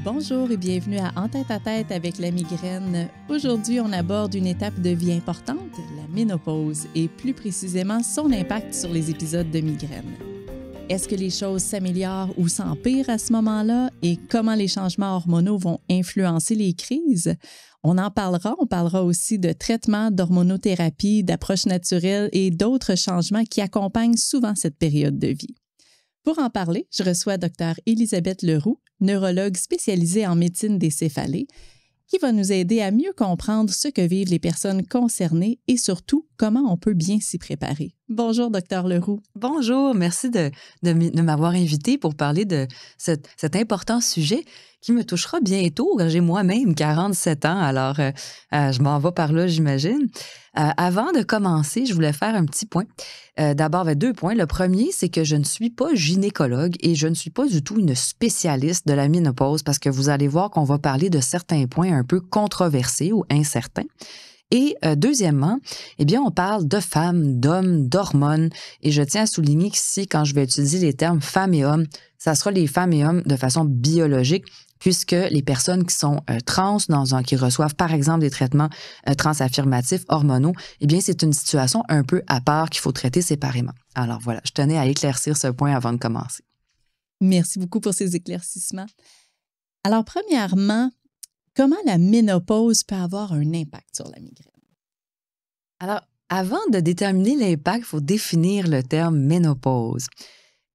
Bonjour et bienvenue à En tête à tête avec la migraine. Aujourd'hui, on aborde une étape de vie importante, la ménopause, et plus précisément son impact sur les épisodes de migraine. Est-ce que les choses s'améliorent ou s'empirent à ce moment-là et comment les changements hormonaux vont influencer les crises? On en parlera. On parlera aussi de traitements, d'hormonothérapie, d'approches naturelles et d'autres changements qui accompagnent souvent cette période de vie. Pour en parler, je reçois Dr. Élisabeth Leroux, neurologue spécialisée en médecine des céphalées, qui va nous aider à mieux comprendre ce que vivent les personnes concernées et surtout comment on peut bien s'y préparer. Bonjour, Dr. Leroux. Bonjour, merci de m'avoir invité pour parler de cet important sujet qui me touchera bientôt. J'ai moi-même 47 ans, alors je m'en vais par là, j'imagine. Avant de commencer, je voulais faire un petit point. D'abord, 2 points. Le premier, c'est que je ne suis pas gynécologue et je ne suis pas du tout une spécialiste de la ménopause parce que vous allez voir qu'on va parler de certains points un peu controversés ou incertains. Et deuxièmement, eh bien, on parle de femmes, d'hommes, d'hormones. Et je tiens à souligner qu'ici, quand je vais utiliser les termes femmes et hommes, ça sera les femmes et hommes de façon biologique, puisque les personnes qui sont trans, qui reçoivent par exemple des traitements transaffirmatifs hormonaux, eh bien, c'est une situation un peu à part qu'il faut traiter séparément. Alors voilà, je tenais à éclaircir ce point avant de commencer. Merci beaucoup pour ces éclaircissements. Alors, premièrement, comment la ménopause peut avoir un impact sur la migraine? Alors, avant de déterminer l'impact, il faut définir le terme ménopause.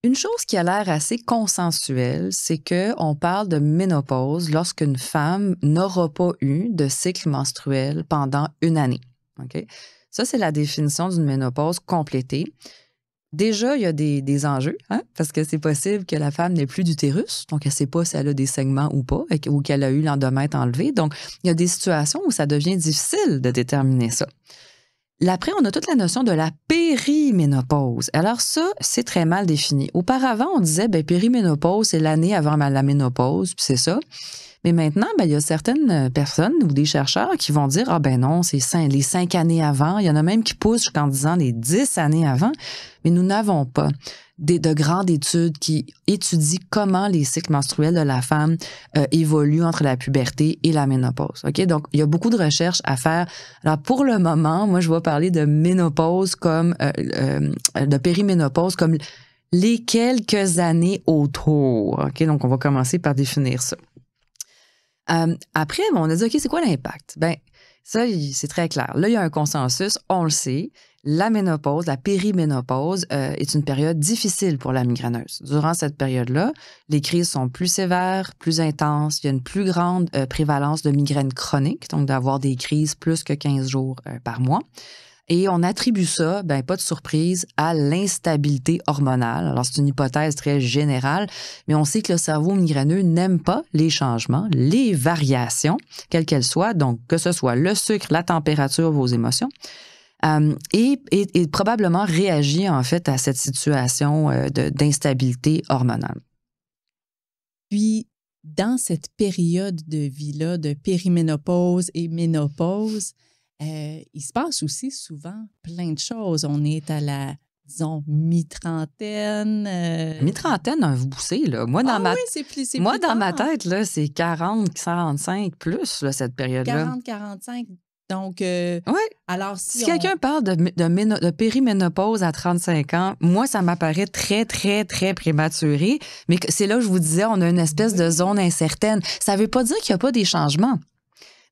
Une chose qui a l'air assez consensuelle, c'est qu'on parle de ménopause lorsqu'une femme n'aura pas eu de cycle menstruel pendant 1 année. Okay? Ça, c'est la définition d'une ménopause complétée. Déjà, il y a des enjeux, parce que c'est possible que la femme n'ait plus d'utérus, donc elle ne sait pas si elle a des segments ou pas, ou qu'elle a eu l'endomètre enlevé. Donc, il y a des situations où ça devient difficile de déterminer ça. Après, on a toute la notion de la périménopause. Alors ça, c'est très mal défini. Auparavant, on disait, périménopause, c'est l'année avant la ménopause, puis c'est ça. Mais maintenant, il y a certaines personnes ou des chercheurs qui vont dire, non, c'est les 5 années avant. Il y en a même qui poussent jusqu'en disant les 10 années avant. Mais nous n'avons pas de grandes études qui étudient comment les cycles menstruels de la femme évoluent entre la puberté et la ménopause. OK? Donc, il y a beaucoup de recherches à faire. Alors, pour le moment, moi, je vais parler de ménopause comme, de périménopause comme les quelques années autour. OK? Donc, on va commencer par définir ça. Après, on a dit, OK, c'est quoi l'impact? Ça, c'est très clair. Là, il y a un consensus, on le sait. La ménopause, la périménopause est une période difficile pour la migraineuse. Durant cette période-là, les crises sont plus sévères, plus intenses. Il y a une plus grande prévalence de migraines chroniques, donc d'avoir des crises plus que 15 jours par mois. Et on attribue ça, pas de surprise, à l'instabilité hormonale. Alors, c'est une hypothèse très générale, mais on sait que le cerveau migraineux n'aime pas les changements, les variations, quelles qu'elles soient, donc que ce soit le sucre, la température, vos émotions, et probablement réagit en fait à cette situation d'instabilité hormonale. Puis, dans cette période de vie-là, de périménopause et ménopause, il se passe aussi souvent plein de choses. On est à la, disons, mi-trentaine. Mi-trentaine, vous poussez, là. Moi, dans ma tête, là, c'est 40, 45 plus, là, cette période-là. 40, 45. Donc, oui. Alors, si quelqu'un parle de périménopause à 35 ans, moi, ça m'apparaît très, très, très prématuré. Mais c'est là que je vous disais, on a une espèce de zone incertaine. Ça ne veut pas dire qu'il n'y a pas des changements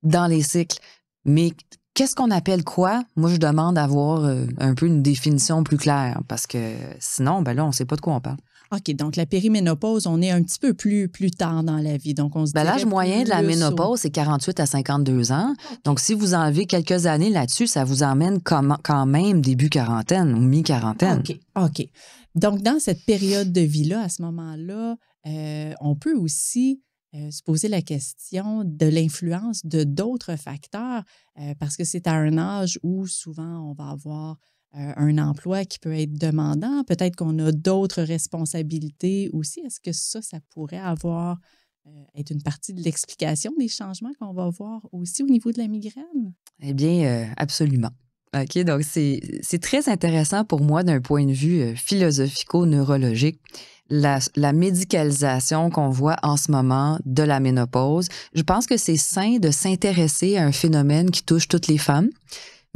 dans les cycles. Mais qu'est-ce qu'on appelle quoi? Moi, je demande d'avoir un peu une définition plus claire parce que sinon, là, on ne sait pas de quoi on parle. OK, donc la périménopause, on est un petit peu plus tard dans la vie. Donc, on se l'âge moyen de la ménopause, c'est 48 à 52 ans. Okay. Donc, si vous enlevez quelques années là-dessus, ça vous emmène quand même début quarantaine ou mi-quarantaine. OK. Donc, dans cette période de vie-là, à ce moment-là, on peut aussi se poser la question de l'influence de d'autres facteurs parce que c'est à un âge où souvent on va avoir un emploi qui peut être demandant. Peut-être qu'on a d'autres responsabilités aussi. Est-ce que ça pourrait être une partie de l'explication des changements qu'on va voir aussi au niveau de la migraine? Eh bien, absolument. OK, donc c'est très intéressant pour moi d'un point de vue philosophico-neurologique. La médicalisation qu'on voit en ce moment de la ménopause, je pense que c'est sain de s'intéresser à un phénomène qui touche toutes les femmes.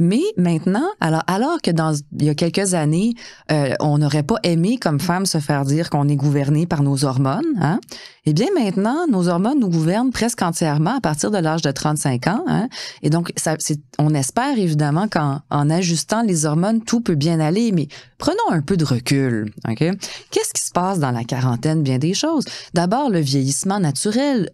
Mais maintenant, alors que il y a quelques années, on n'aurait pas aimé comme femme se faire dire qu'on est gouverné par nos hormones, hein? Eh bien maintenant, nos hormones nous gouvernent presque entièrement à partir de l'âge de 35 ans. Hein? Et donc, on espère évidemment qu'en ajustant les hormones, tout peut bien aller, mais prenons un peu de recul. Okay? Qu'est-ce qui se passe dans la quarantaine? Bien des choses. D'abord, le vieillissement naturel,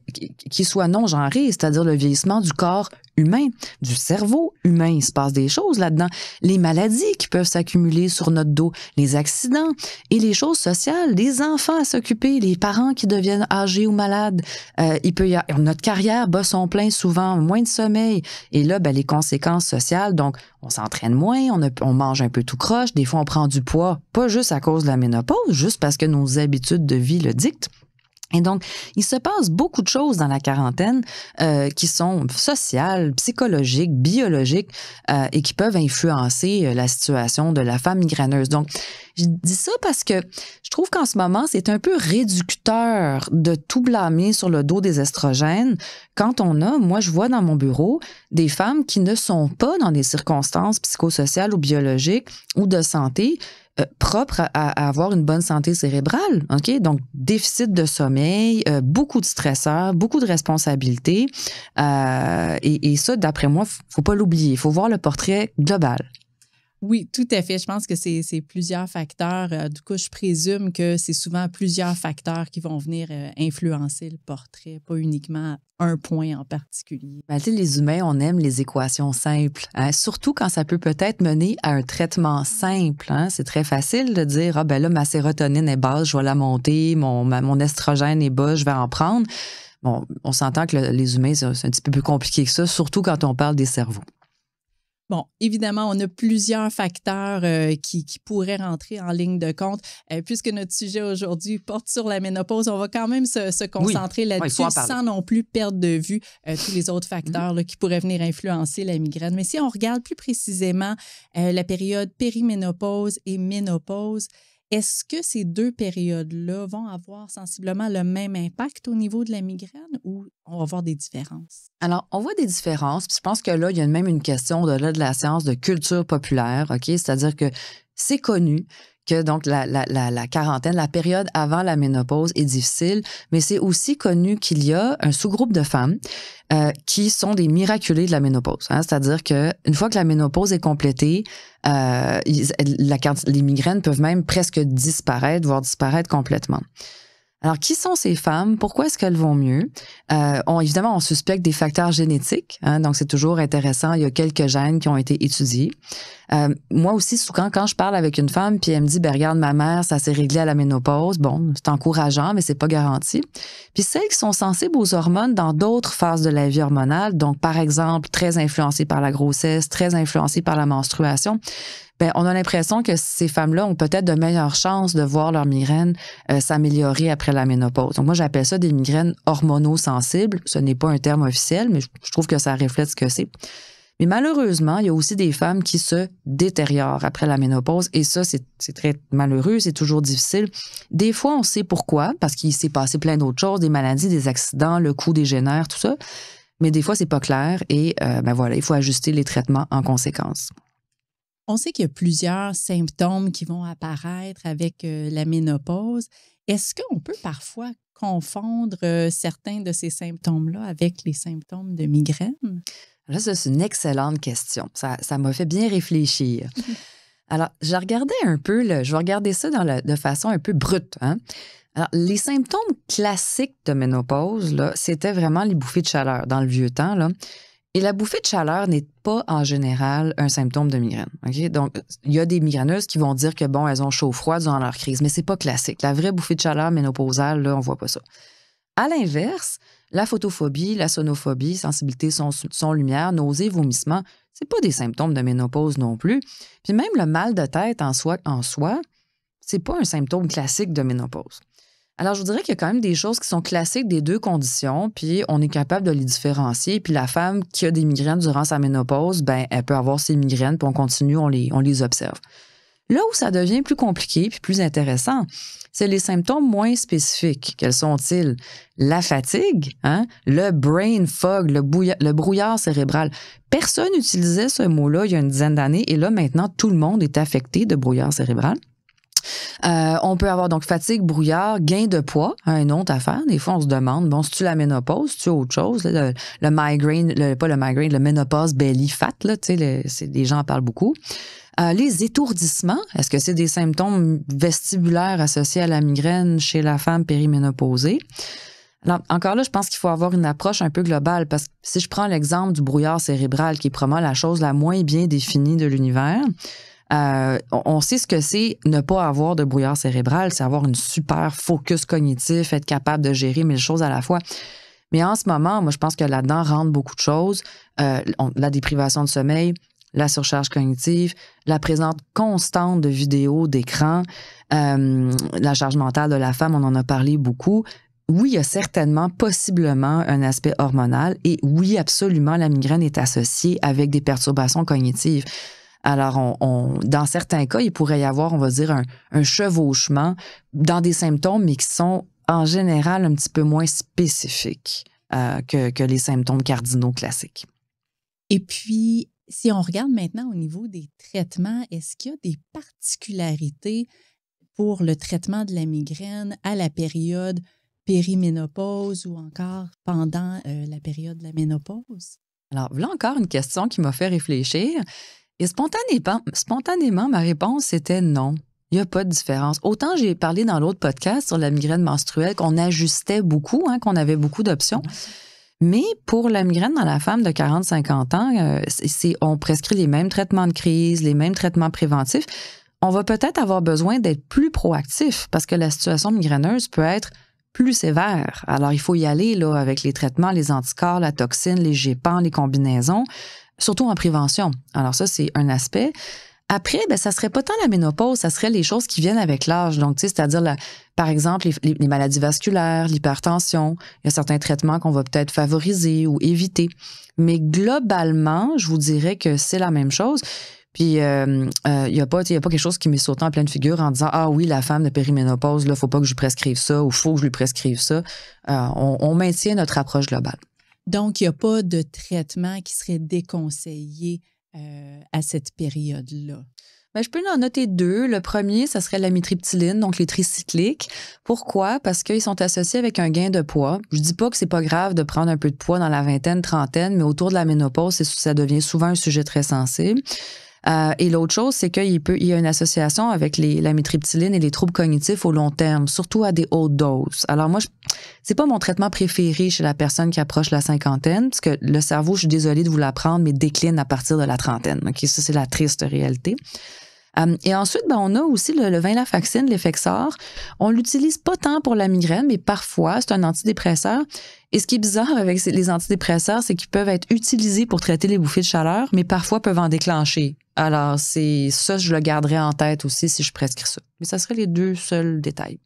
qui soit non-genré, c'est-à-dire le vieillissement du corps humain, du cerveau humain. Il se passe des choses là-dedans. Les maladies qui peuvent s'accumuler sur notre dos, les accidents et les choses sociales, les enfants à s'occuper, les parents qui deviennent âgés ou malades. Notre carrière bat son plein souvent, moins de sommeil. Et là, les conséquences sociales, donc on s'entraîne moins, on mange un peu tout croche, des fois on prend du poids, pas juste à cause de la ménopause, juste parce que nos habitudes de vie le dictent. Et donc, il se passe beaucoup de choses dans la quarantaine qui sont sociales, psychologiques, biologiques et qui peuvent influencer la situation de la femme migraineuse. Donc, je dis ça parce que je trouve qu'en ce moment, c'est un peu réducteur de tout blâmer sur le dos des estrogènes quand moi, je vois dans mon bureau des femmes qui ne sont pas dans des circonstances psychosociales ou biologiques ou de santé propre à avoir une bonne santé cérébrale. OK? Donc, déficit de sommeil, beaucoup de stresseurs, beaucoup de responsabilités. Et ça, d'après moi, faut pas l'oublier. Il faut voir le portrait global. Oui, tout à fait. Je pense que c'est plusieurs facteurs. Du coup, je présume que c'est souvent plusieurs facteurs qui vont venir influencer le portrait, pas uniquement un point en particulier. Tu sais, les humains, on aime les équations simples, hein? Surtout quand ça peut peut-être mener à un traitement simple. Hein? C'est très facile de dire, là, ma sérotonine est basse, je vais la monter, mon estrogène est bas, je vais en prendre. Bon, on s'entend que les humains, c'est un petit peu plus compliqué que ça, surtout quand on parle des cerveaux. Bon, évidemment, on a plusieurs facteurs qui pourraient rentrer en ligne de compte. Puisque notre sujet aujourd'hui porte sur la ménopause, on va quand même se concentrer là-dessus sans non plus perdre de vue tous les autres facteurs qui pourraient venir influencer la migraine. Mais si on regarde plus précisément la période périménopause et ménopause, est-ce que ces deux périodes-là vont avoir sensiblement le même impact au niveau de la migraine ou on va voir des différences? Alors, on voit des différences. Puis je pense que là, il y a même une question au-delà de la science de culture populaire, OK? C'est-à-dire que c'est connu que donc la quarantaine, la période avant la ménopause est difficile, mais c'est aussi connu qu'il y a un sous-groupe de femmes qui sont des miraculées de la ménopause. Hein? C'est-à-dire qu'une fois que la ménopause est complétée, les migraines peuvent même presque disparaître, voire disparaître complètement. Alors, qui sont ces femmes? Pourquoi est-ce qu'elles vont mieux? Évidemment, on suspecte des facteurs génétiques, hein, donc c'est toujours intéressant. Il y a quelques gènes qui ont été étudiés. Moi aussi, souvent, quand je parle avec une femme, puis elle me dit, regarde, ma mère, ça s'est réglé à la ménopause. Bon, c'est encourageant, mais c'est pas garanti. Puis celles qui sont sensibles aux hormones dans d'autres phases de la vie hormonale, donc par exemple, très influencées par la grossesse, très influencées par la menstruation, on a l'impression que ces femmes-là ont peut-être de meilleures chances de voir leur migraine s'améliorer après la ménopause. Donc moi, j'appelle ça des migraines hormonosensibles. Ce n'est pas un terme officiel, mais je trouve que ça reflète ce que c'est. Mais malheureusement, il y a aussi des femmes qui se détériorent après la ménopause et ça, c'est très malheureux, c'est toujours difficile. Des fois, on sait pourquoi, parce qu'il s'est passé plein d'autres choses, des maladies, des accidents, le coût dégénère, tout ça. Mais des fois, c'est pas clair et il faut ajuster les traitements en conséquence. On sait qu'il y a plusieurs symptômes qui vont apparaître avec la ménopause. Est-ce qu'on peut parfois confondre certains de ces symptômes-là avec les symptômes de migraine? Là, ça, c'est une excellente question. Ça m'a fait bien réfléchir. Alors, je regardais un peu, je vais regarder ça de façon un peu brute. Hein? Alors, les symptômes classiques de ménopause, là, c'était vraiment les bouffées de chaleur dans le vieux temps, là. Et la bouffée de chaleur n'est pas en général un symptôme de migraine. Okay? Donc, il y a des migraineuses qui vont dire que elles ont chaud-froid durant leur crise, mais c'est pas classique. La vraie bouffée de chaleur ménopausale, là, on voit pas ça. À l'inverse, la photophobie, la sonophobie, sensibilité son lumière, nausées, vomissements, c'est pas des symptômes de ménopause non plus. Puis même le mal de tête en soi, c'est pas un symptôme classique de ménopause. Alors, je vous dirais qu'il y a quand même des choses qui sont classiques des deux conditions, puis on est capable de les différencier. Puis la femme qui a des migraines durant sa ménopause, ben elle peut avoir ses migraines, puis on continue, on les observe. Là où ça devient plus compliqué puis plus intéressant, c'est les symptômes moins spécifiques. Quels sont-ils? La fatigue, le brain fog, le brouillard cérébral. Personne n'utilisait ce mot-là il y a une dizaine d'années et là, maintenant, tout le monde est affecté de brouillard cérébral. On peut avoir donc fatigue, brouillard, gain de poids, une autre affaire. Des fois, on se demande, bon, c'est-tu la ménopause, c'est-tu autre chose? Là, le migraine, pas le migraine, le ménopause belly fat, là, les gens en parlent beaucoup. Les étourdissements, est-ce que c'est des symptômes vestibulaires associés à la migraine chez la femme périménopausée? Alors, encore là, je pense qu'il faut avoir une approche un peu globale parce que si je prends l'exemple du brouillard cérébral qui est probablement la chose la moins bien définie de l'univers, on sait ce que c'est ne pas avoir de brouillard cérébral, c'est avoir une super focus cognitif, être capable de gérer 1000 choses à la fois. Mais en ce moment, moi, je pense que là-dedans rentre beaucoup de choses. La déprivation de sommeil, la surcharge cognitive, la présence constante de vidéos, d'écrans, la charge mentale de la femme, on en a parlé beaucoup. Oui, il y a certainement, possiblement, un aspect hormonal et oui, absolument, la migraine est associée avec des perturbations cognitives. Alors, dans certains cas, il pourrait y avoir, on va dire, un chevauchement dans des symptômes, mais qui sont en général un petit peu moins spécifiques que les symptômes cardinaux classiques. Et puis, si on regarde maintenant au niveau des traitements, est-ce qu'il y a des particularités pour le traitement de la migraine à la période périménopause ou encore pendant la période de la ménopause? Alors, voilà encore une question qui m'a fait réfléchir. Et spontanément, ma réponse c'était non. Il n'y a pas de différence. Autant j'ai parlé dans l'autre podcast sur la migraine menstruelle qu'on ajustait beaucoup, qu'on avait beaucoup d'options. Mais pour la migraine dans la femme de 40-50 ans, on prescrit les mêmes traitements de crise, les mêmes traitements préventifs. On va peut-être avoir besoin d'être plus proactif parce que la situation migraineuse peut être plus sévère. Alors, il faut y aller là, avec les traitements, les anticorps, la toxine, les gépants, les combinaisons, surtout en prévention. Alors ça, c'est un aspect. Après, ça serait pas tant la ménopause, ça serait les choses qui viennent avec l'âge. Donc, tu sais, c'est-à-dire, par exemple, les maladies vasculaires, l'hypertension. Il y a certains traitements qu'on va peut-être favoriser ou éviter. Mais globalement, je vous dirais que c'est la même chose. Puis, il y a pas quelque chose qui m'est sauté en pleine figure en disant « Ah oui, la femme de périménopause, là, faut pas que je lui prescrive ça ou faut que je lui prescrive ça. » On maintient notre approche globale. Donc, il n'y a pas de traitement qui serait déconseillé à cette période-là? Je peux en noter deux. Le premier, ça serait l'amitriptyline, donc les tricycliques. Pourquoi? Parce qu'ils sont associés avec un gain de poids. Je dis pas que c'est pas grave de prendre un peu de poids dans la vingtaine, trentaine, mais autour de la ménopause, ça devient souvent un sujet très sensible. Et l'autre chose, c'est qu'il y a une association avec l'amitriptyline et les troubles cognitifs au long terme, surtout à des hautes doses. Alors moi, c'est pas mon traitement préféré chez la personne qui approche la cinquantaine, parce que le cerveau, je suis désolée de vous l'apprendre, mais décline à partir de la trentaine. Okay? Ça, c'est la triste réalité. Et ensuite, on a aussi le venlafaxine, l'Effexor. On l'utilise pas tant pour la migraine, mais parfois, c'est un antidépresseur. Et ce qui est bizarre avec les antidépresseurs, c'est qu'ils peuvent être utilisés pour traiter les bouffées de chaleur, mais parfois peuvent en déclencher. Alors, c'est ça, je le garderai en tête aussi si je prescris ça. Mais ça serait les deux seuls détails.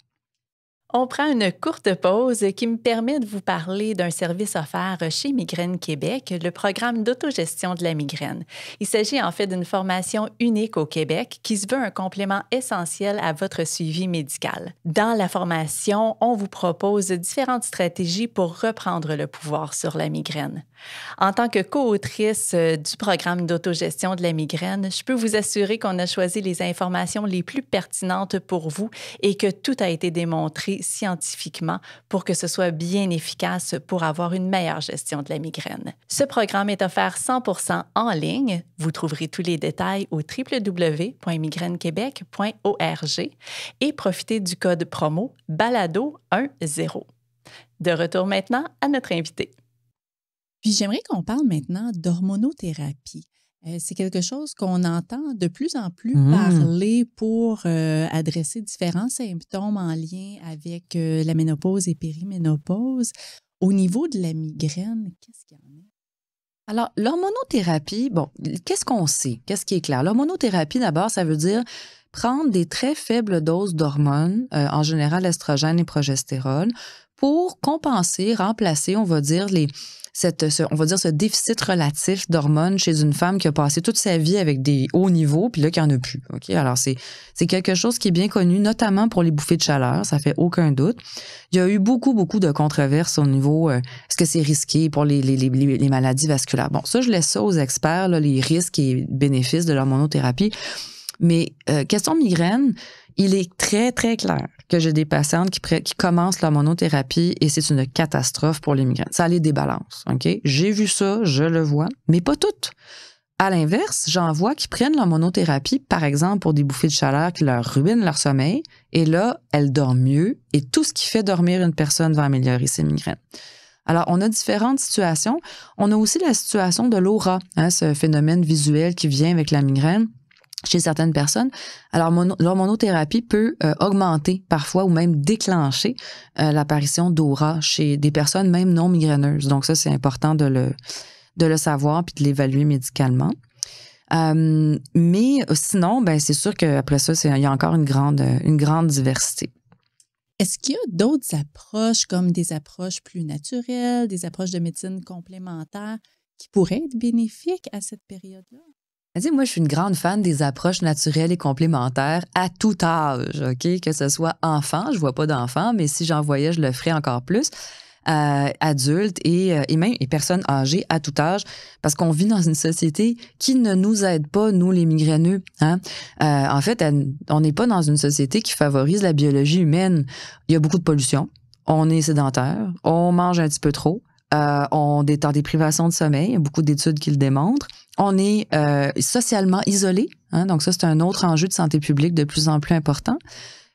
On prend une courte pause qui me permet de vous parler d'un service offert chez Migraine Québec, le programme d'autogestion de la migraine. Il s'agit en fait d'une formation unique au Québec qui se veut un complément essentiel à votre suivi médical. Dans la formation, on vous propose différentes stratégies pour reprendre le pouvoir sur la migraine. En tant que co-autrice du programme d'autogestion de la migraine, je peux vous assurer qu'on a choisi les informations les plus pertinentes pour vous et que tout a été démontré scientifiquement pour que ce soit bien efficace pour avoir une meilleure gestion de la migraine. Ce programme est offert 100% en ligne. Vous trouverez tous les détails au www.migrainequebec.org et profitez du code promo BALADO10. De retour maintenant à notre invité. Puis j'aimerais qu'on parle maintenant d'hormonothérapie. C'est quelque chose qu'on entend de plus en plus parler pour adresser différents symptômes en lien avec la ménopause et périménopause. Au niveau de la migraine, qu'est-ce qu'il y en a? Alors, l'hormonothérapie, qu'est-ce qu'on sait? Qu'est-ce qui est clair? L'hormonothérapie, d'abord, ça veut dire prendre des très faibles doses d'hormones, en général estrogène et progestérone, pour compenser, remplacer, on va dire, ce déficit relatif d'hormones chez une femme qui a passé toute sa vie avec des hauts niveaux, puis là, qu'il n'y en a plus. OK? Alors, c'est quelque chose qui est bien connu, notamment pour les bouffées de chaleur, ça fait aucun doute. Il y a eu beaucoup de controverses au niveau, est-ce que c'est risqué pour les maladies vasculaires? Bon, ça, je laisse ça aux experts, là, les risques et bénéfices de l'hormonothérapie. Mais question migraine, il est très, très clair que j'ai des patientes qui commencent l'hormonothérapie et c'est une catastrophe pour les migraines. Ça les débalance, OK? J'ai vu ça, je le vois, mais pas toutes. À l'inverse, j'en vois qui prennent l'hormonothérapie, par exemple, pour des bouffées de chaleur qui leur ruinent leur sommeil, et là, elles dorment mieux, et tout ce qui fait dormir une personne va améliorer ses migraines. Alors, on a différentes situations. On a aussi la situation de l'aura, ce phénomène visuel qui vient avec la migraine chez certaines personnes. Alors, l'hormonothérapie peut augmenter parfois ou même déclencher l'apparition d'aura chez des personnes même non migraineuses. Donc ça, c'est important de le savoir puis de l'évaluer médicalement. Mais sinon, ben c'est sûr qu'après ça, il y a encore une grande diversité. Est-ce qu'il y a d'autres approches comme des approches plus naturelles, des approches de médecine complémentaire qui pourraient être bénéfiques à cette période-là? Moi, je suis une grande fan des approches naturelles et complémentaires à tout âge, OK? Que ce soit enfant, je vois pas d'enfant, mais si j'en voyais, je le ferais encore plus. Adultes et même personnes âgées à tout âge, parce qu'on vit dans une société qui ne nous aide pas, nous, les migraineux. En fait, on n'est pas dans une société qui favorise la biologie humaine. Il y a beaucoup de pollution, on est sédentaire, on mange un petit peu trop, on est en déprivation de sommeil, il y a beaucoup d'études qui le démontrent. On est socialement isolé, donc ça, c'est un autre enjeu de santé publique de plus en plus important.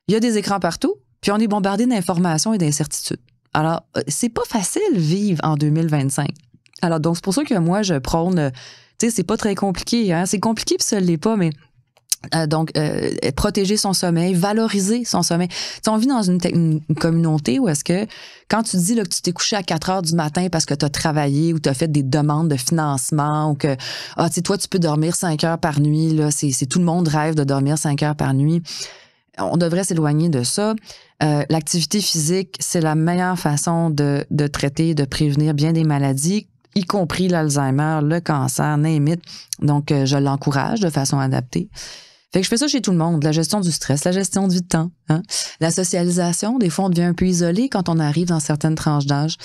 Il y a des écrans partout, puis on est bombardé d'informations et d'incertitudes. Alors, c'est pas facile vivre en 2025. Alors, donc, c'est pour ça que moi, je prône, c'est pas très compliqué, c'est compliqué puis ça l'est pas, mais protéger son sommeil, valoriser son sommeil. On vit dans une communauté où est-ce que quand tu dis là, que tu t'es couché à 4 heures du matin parce que tu as travaillé ou tu as fait des demandes de financement ou que toi, tu peux dormir 5 heures par nuit, là, c'est tout le monde rêve de dormir 5 heures par nuit. On devrait s'éloigner de ça. L'activité physique, c'est la meilleure façon de traiter, de prévenir bien des maladies, y compris l'Alzheimer, le cancer, name it. Donc, je l'encourage de façon adaptée. Fait que je fais ça chez tout le monde. La gestion du stress, la gestion du temps, la socialisation. Des fois, on devient un peu isolé quand on arrive dans certaines tranches d'âge.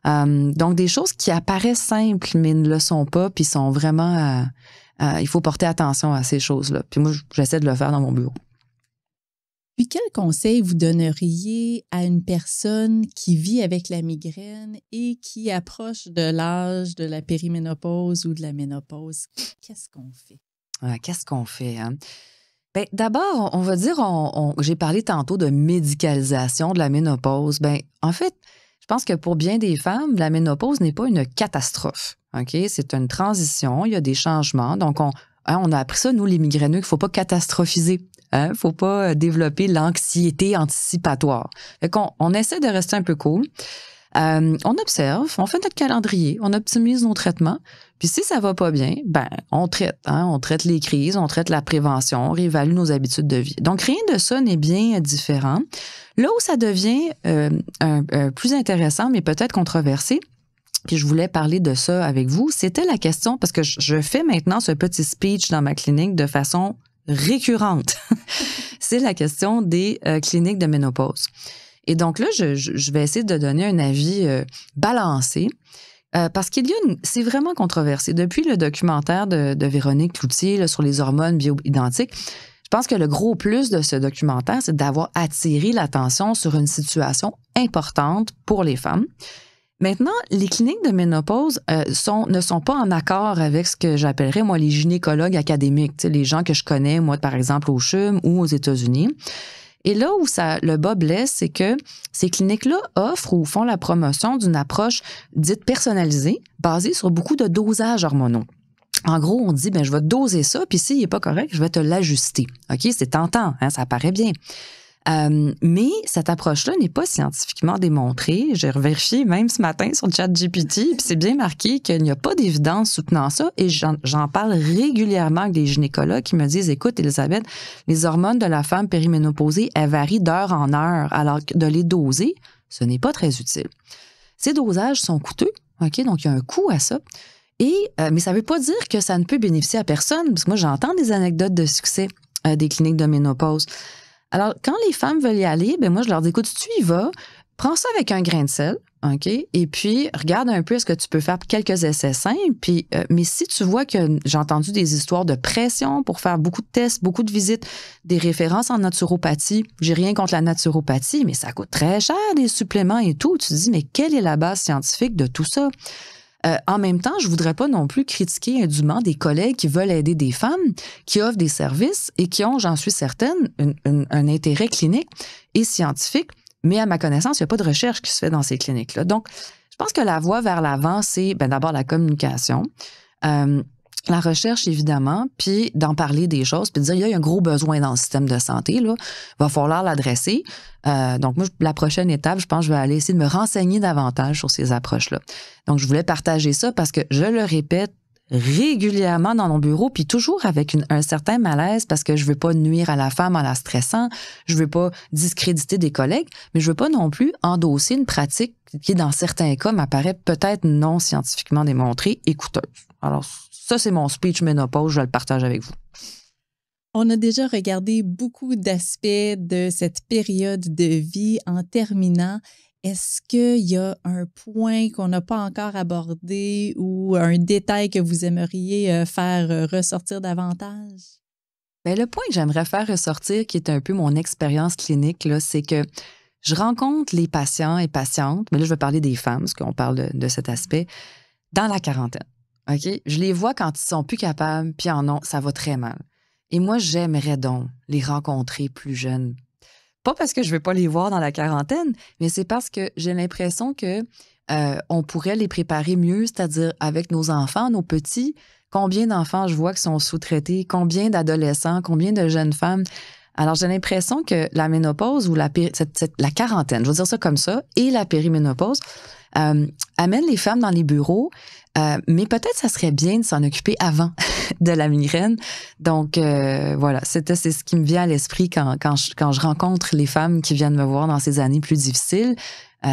Donc, des choses qui apparaissent simples, mais ne le sont pas, puis sont vraiment... il faut porter attention à ces choses-là. Puis moi, j'essaie de le faire dans mon bureau. Puis, quel conseil vous donneriez à une personne qui vit avec la migraine et qui approche de l'âge de la périménopause ou de la ménopause? Qu'est-ce qu'on fait? Qu'est-ce qu'on fait? Bien, d'abord, on va dire, j'ai parlé tantôt de médicalisation de la ménopause. Bien, en fait, je pense que pour bien des femmes, la ménopause n'est pas une catastrophe. OK? C'est une transition, il y a des changements. Donc, on a appris ça, nous, les migraineux, qu'il ne faut pas catastrophiser. Il ne faut pas développer l'anxiété anticipatoire. Fait qu'on essaie de rester un peu cool. On observe, on fait notre calendrier, on optimise nos traitements. Puis si ça va pas bien, ben on traite. On traite les crises, on traite la prévention, on réévalue nos habitudes de vie. Donc, rien de ça n'est bien différent. Là où ça devient plus intéressant, mais peut-être controversé, puis je voulais parler de ça avec vous, c'était la question, parce que je fais maintenant ce petit speech dans ma clinique de façon récurrente. C'est la question des cliniques de ménopause. Et donc là, je vais essayer de donner un avis balancé parce c'est vraiment controversé. Depuis le documentaire de Véronique Cloutier là, sur les hormones bioidentiques, je pense que le gros plus de ce documentaire, c'est d'avoir attiré l'attention sur une situation importante pour les femmes. Maintenant, les cliniques de ménopause ne sont pas en accord avec ce que j'appellerais, moi, les gynécologues académiques, les gens que je connais, moi, par exemple, au CHUM ou aux États-Unis. Et là où le bas blesse, c'est que ces cliniques-là offrent ou font la promotion d'une approche dite personnalisée, basée sur beaucoup de dosages hormonaux. En gros, on dit, je vais te doser ça, puis s'il n'est pas correct, je vais te l'ajuster. OK? C'est tentant, ça paraît bien. Mais cette approche-là n'est pas scientifiquement démontrée. J'ai revérifié même ce matin sur ChatGPT, puis c'est bien marqué qu'il n'y a pas d'évidence soutenant ça. Et j'en parle régulièrement avec des gynécologues qui me disent, écoute, Elisabeth, les hormones de la femme périménopausée, elles varient d'heure en heure, alors que de les doser, ce n'est pas très utile. Ces dosages sont coûteux, OK? Donc, il y a un coût à ça. Mais ça ne veut pas dire que ça ne peut bénéficier à personne, parce que moi, j'entends des anecdotes de succès des cliniques de ménopause. Alors, quand les femmes veulent y aller, moi, je leur dis, écoute, tu y vas, prends ça avec un grain de sel, OK? Et puis, regarde un peu, est-ce que tu peux faire quelques essais simples? Puis, mais si tu vois que j'ai entendu des histoires de pression pour faire beaucoup de tests, beaucoup de visites, des références en naturopathie, j'ai rien contre la naturopathie, mais ça coûte très cher, des suppléments et tout. Tu te dis, mais quelle est la base scientifique de tout ça? En même temps, je voudrais pas non plus critiquer indûment des collègues qui veulent aider des femmes, qui offrent des services et qui ont, j'en suis certaine, un intérêt clinique et scientifique. Mais à ma connaissance, il n'y a pas de recherche qui se fait dans ces cliniques-là. Donc, je pense que la voie vers l'avant, c'est d'abord la communication, la recherche, évidemment, puis d'en parler des choses, puis de dire, il y a un gros besoin dans le système de santé, là, il va falloir l'adresser. Donc, moi, la prochaine étape, je pense que je vais aller essayer de me renseigner davantage sur ces approches-là. Donc, je voulais partager ça parce que, je le répète régulièrement dans mon bureau, puis toujours avec un certain malaise parce que je veux pas nuire à la femme en la stressant, je veux pas discréditer des collègues, mais je veux pas non plus endosser une pratique qui, dans certains cas, m'apparaît peut-être non scientifiquement démontrée et coûteuse. Alors, ça, c'est mon speech ménopause, je le partage avec vous. On a déjà regardé beaucoup d'aspects de cette période de vie. En terminant, est-ce qu'il y a un point qu'on n'a pas encore abordé ou un détail que vous aimeriez faire ressortir davantage? Bien, le point que j'aimerais faire ressortir, qui est un peu mon expérience clinique, là, c'est que je rencontre les patients et patientes, mais là, je vais parler des femmes, parce qu'on parle de cet aspect, dans la quarantaine. OK? Je les vois quand ils sont plus capables, puis ça va très mal. Et moi, j'aimerais donc les rencontrer plus jeunes. Pas parce que je ne veux pas les voir dans la quarantaine, mais c'est parce que j'ai l'impression que on pourrait les préparer mieux, c'est-à-dire avec nos enfants, nos petits. Combien d'enfants je vois qui sont sous-traités, combien d'adolescents, combien de jeunes femmes. Alors, j'ai l'impression que la ménopause ou la quarantaine, je vais dire ça comme ça, et la périménopause amènent les femmes dans les bureaux, mais peut-être ça serait bien de s'en occuper avant de la migraine. Donc, voilà, c'est ce qui me vient à l'esprit quand je rencontre les femmes qui viennent me voir dans ces années plus difficiles.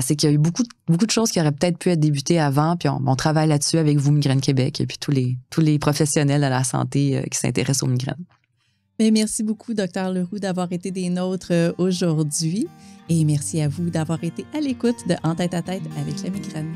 C'est qu'il y a eu beaucoup de choses qui auraient peut-être pu être débutées avant, puis on travaille là-dessus avec vous, Migraine Québec, et puis tous les professionnels de la santé qui s'intéressent aux migraines. Bien, merci beaucoup, Dr. Leroux, d'avoir été des nôtres aujourd'hui. Et merci à vous d'avoir été à l'écoute de En tête à tête avec la migraine.